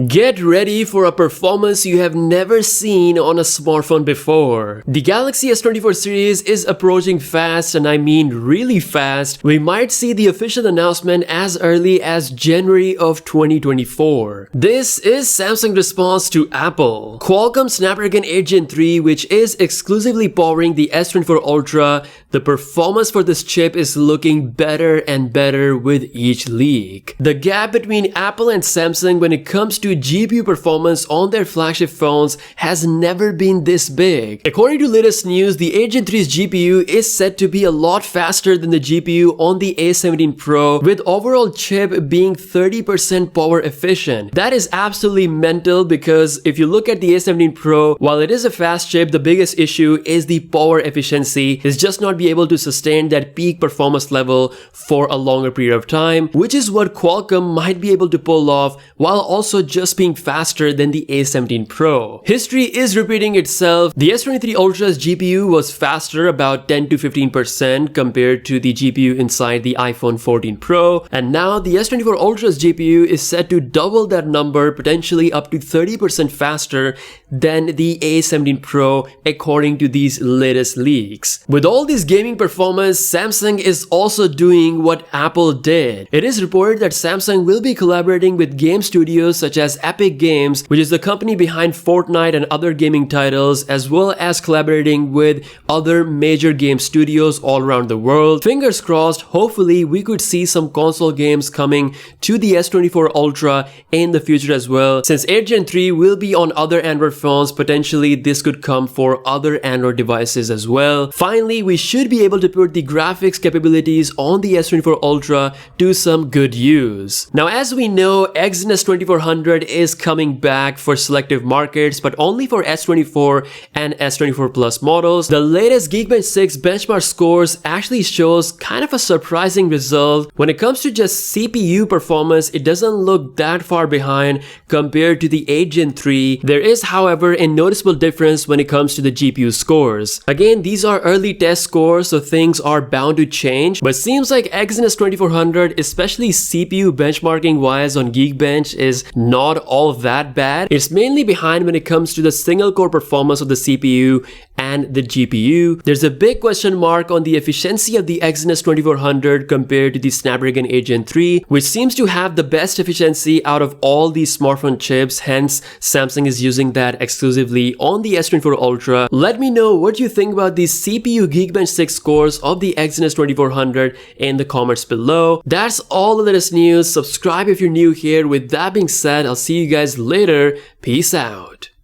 Get ready for a performance you have never seen on a smartphone before. The Galaxy S24 series is approaching fast, and I mean really fast. We might see the official announcement as early as January of 2024. This is Samsung's response to Apple. Qualcomm Snapdragon 8 Gen 3, which is exclusively powering the S24 Ultra, the performance for this chip is looking better and better with each leak. The gap between Apple and Samsung when it comes to GPU performance on their flagship phones has never been this big. According to latest news, the 8 Gen 3's GPU is said to be a lot faster than the GPU on the A17 Pro, with overall chip being 30% power efficient. That is absolutely mental, because if you look at the A17 Pro, while it is a fast chip, the biggest issue is the power efficiency. It's just not be able to sustain that peak performance level for a longer period of time, which is what Qualcomm might be able to pull off while also just being faster than the A17 Pro. History is repeating itself. The S23 Ultra's GPU was faster about 10 to 15% compared to the GPU inside the iPhone 14 Pro, and now the S24 Ultra's GPU is set to double that number, potentially up to 30% faster than the A17 Pro according to these latest leaks. With all this gaming performance, Samsung is also doing what Apple did. It is reported that Samsung will be collaborating with game studios such as Epic Games, which is the company behind Fortnite and other gaming titles, as well as collaborating with other major game studios all around the world. Fingers crossed, hopefully we could see some console games coming to the S24 Ultra in the future as well. Since 8 Gen 3 will be on other Android phones, potentially this could come for other Android devices as well. Finally, we should be able to put the graphics capabilities on the S24 Ultra to some good use. Now, as we know, Exynos 2400 is coming back for selective markets, but only for S24 and S24 Plus models. The latest Geekbench 6 benchmark scores actually shows kind of a surprising result. When it comes to just CPU performance, it doesn't look that far behind compared to the 8 Gen 3. There is, however, a noticeable difference when it comes to the GPU scores. Again, these are early test scores, so things are bound to change, but seems like Exynos 2400, especially CPU benchmarking wise on Geekbench, is not all that bad. It's mainly behind when it comes to the single core performance of the CPU and the GPU. There's a big question mark on the efficiency of the Exynos 2400 compared to the Snapdragon 8 Gen 3, which seems to have the best efficiency out of all these smartphone chips. Hence, Samsung is using that exclusively on the S24 Ultra. Let me know what you think about these CPU Geekbench 6 scores of the Exynos 2400 in the comments below. That's all the latest news. Subscribe if you're new here. With that being said, I'll see you guys later. Peace out.